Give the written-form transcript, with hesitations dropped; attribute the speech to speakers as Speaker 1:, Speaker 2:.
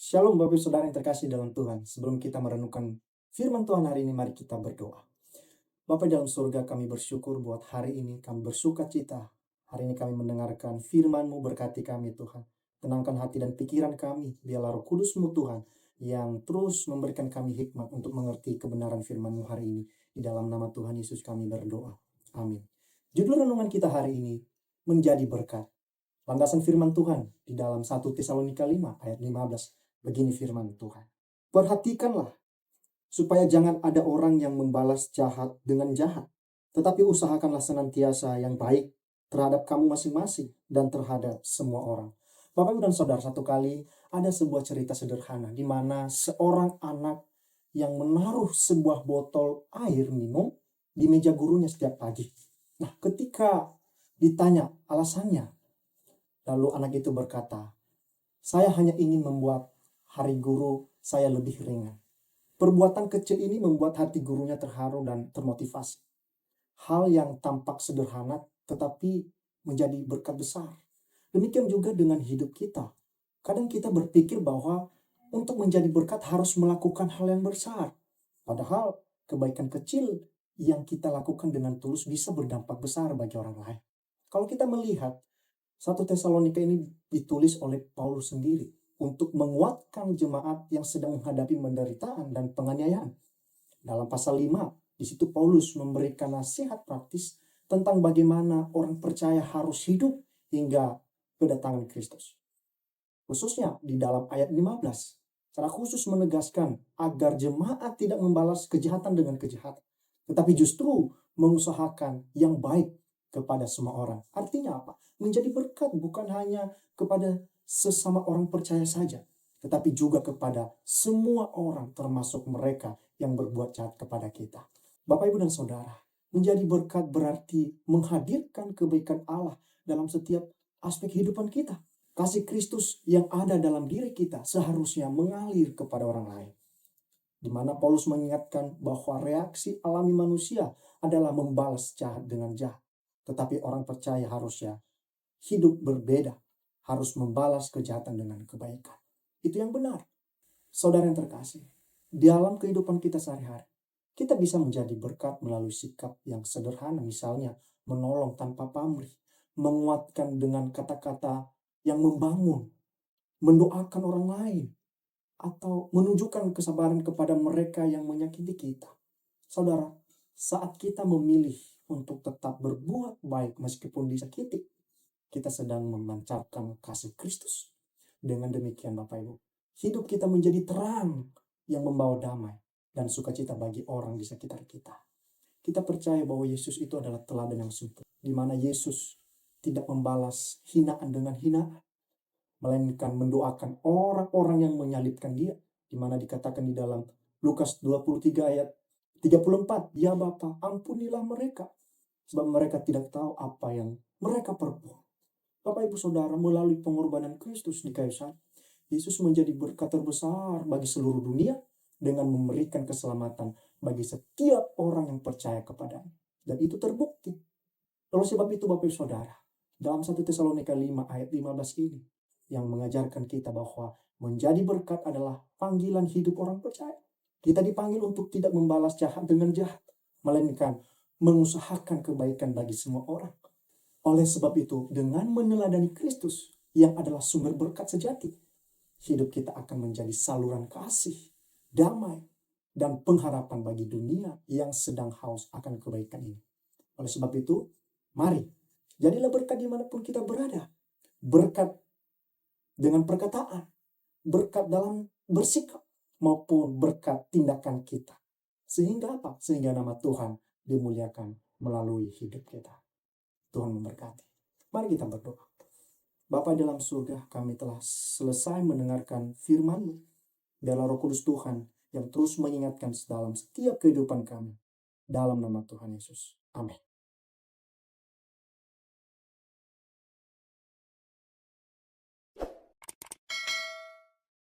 Speaker 1: Shalom Bapak Saudara yang terkasih dalam Tuhan. Sebelum kita merenungkan firman Tuhan hari ini, mari kita berdoa. Bapa dalam surga, kami bersyukur buat hari ini, kami bersuka cita. Hari ini kami mendengarkan firman-Mu, berkati kami Tuhan. Tenangkan hati dan pikiran kami, biarlah Roh Kudus-Mu Tuhan, yang terus memberikan kami hikmat untuk mengerti kebenaran firman-Mu hari ini. Di dalam nama Tuhan Yesus kami berdoa. Amin. Judul renungan kita hari ini, menjadi berkat. Landasan firman Tuhan di dalam 1 Tesalonika 5 ayat 15. Begini firman Tuhan. Perhatikanlah supaya jangan ada orang yang membalas jahat dengan jahat, tetapi usahakanlah senantiasa yang baik terhadap kamu masing-masing dan terhadap semua orang. Bapak Ibu dan Saudara, satu kali ada sebuah cerita sederhana di mana seorang anak yang menaruh sebuah botol air minum di meja gurunya setiap pagi. Nah, ketika ditanya alasannya, lalu anak itu berkata, "Saya hanya ingin membuat hari guru saya lebih ringan." Perbuatan kecil ini membuat hati gurunya terharu dan termotivasi. Hal yang tampak sederhana tetapi menjadi berkat besar. Demikian juga dengan hidup kita. Kadang kita berpikir bahwa untuk menjadi berkat harus melakukan hal yang besar. Padahal kebaikan kecil yang kita lakukan dengan tulus bisa berdampak besar bagi orang lain. Kalau kita melihat 1 Tesalonika ini ditulis oleh Paulus sendiri untuk menguatkan jemaat yang sedang menghadapi penderitaan dan penganiayaan. Dalam pasal 5, di situ Paulus memberikan nasihat praktis tentang bagaimana orang percaya harus hidup hingga kedatangan Kristus. Khususnya di dalam ayat 15, secara khusus menegaskan agar jemaat tidak membalas kejahatan dengan kejahatan, tetapi justru mengusahakan yang baik kepada semua orang. Artinya apa? Menjadi berkat bukan hanya kepada sesama orang percaya saja, tetapi juga kepada semua orang, termasuk mereka yang berbuat jahat kepada kita. Bapak, Ibu, dan Saudara, menjadi berkat berarti menghadirkan kebaikan Allah dalam setiap aspek kehidupan kita. Kasih Kristus yang ada dalam diri kita seharusnya mengalir kepada orang lain. Di mana Paulus mengingatkan bahwa reaksi alami manusia adalah membalas jahat dengan jahat. Tetapi orang percaya harusnya hidup berbeda, harus membalas kejahatan dengan kebaikan. Itu yang benar. Saudara yang terkasih, dalam kehidupan kita sehari-hari, kita bisa menjadi berkat melalui sikap yang sederhana, misalnya menolong tanpa pamrih, menguatkan dengan kata-kata yang membangun, mendoakan orang lain, atau menunjukkan kesabaran kepada mereka yang menyakiti kita. Saudara, saat kita memilih untuk tetap berbuat baik meskipun disakiti, kita sedang memancarkan kasih Kristus. Dengan demikian Bapak Ibu, hidup kita menjadi terang yang membawa damai dan sukacita bagi orang di sekitar kita. Kita percaya bahwa Yesus itu adalah teladan yang sempurna, di mana Yesus tidak membalas hinaan dengan hinaan, melainkan mendoakan orang-orang yang menyalibkan dia, di mana dikatakan di dalam Lukas 23 ayat 34, "Ya Bapa, ampunilah mereka, sebab mereka tidak tahu apa yang mereka perbuat." Bapak Ibu Saudara, melalui pengorbanan Kristus di kayu salib, Yesus menjadi berkat terbesar bagi seluruh dunia dengan memberikan keselamatan bagi setiap orang yang percaya kepadanya. Dan itu terbukti. Oleh sebab itu Bapak Ibu Saudara, dalam 1 Tesalonika 5 ayat 15 ini, yang mengajarkan kita bahwa menjadi berkat adalah panggilan hidup orang percaya. Kita dipanggil untuk tidak membalas jahat dengan jahat, melainkan mengusahakan kebaikan bagi semua orang. Oleh sebab itu, dengan meneladani Kristus yang adalah sumber berkat sejati, hidup kita akan menjadi saluran kasih, damai, dan pengharapan bagi dunia yang sedang haus akan kebaikan ini. Oleh sebab itu, mari, jadilah berkat dimanapun kita berada. Berkat dengan perkataan, berkat dalam bersikap, maupun berkat tindakan kita. Sehingga apa? Sehingga nama Tuhan dimuliakan melalui hidup kita. Tuhan memberkati. Mari kita berdoa. Bapa dalam surga, kami telah selesai mendengarkan firman-Mu. Biarlah Roh Kudus Tuhan yang terus mengingatkan dalam setiap kehidupan kami. Dalam nama Tuhan Yesus. Amin.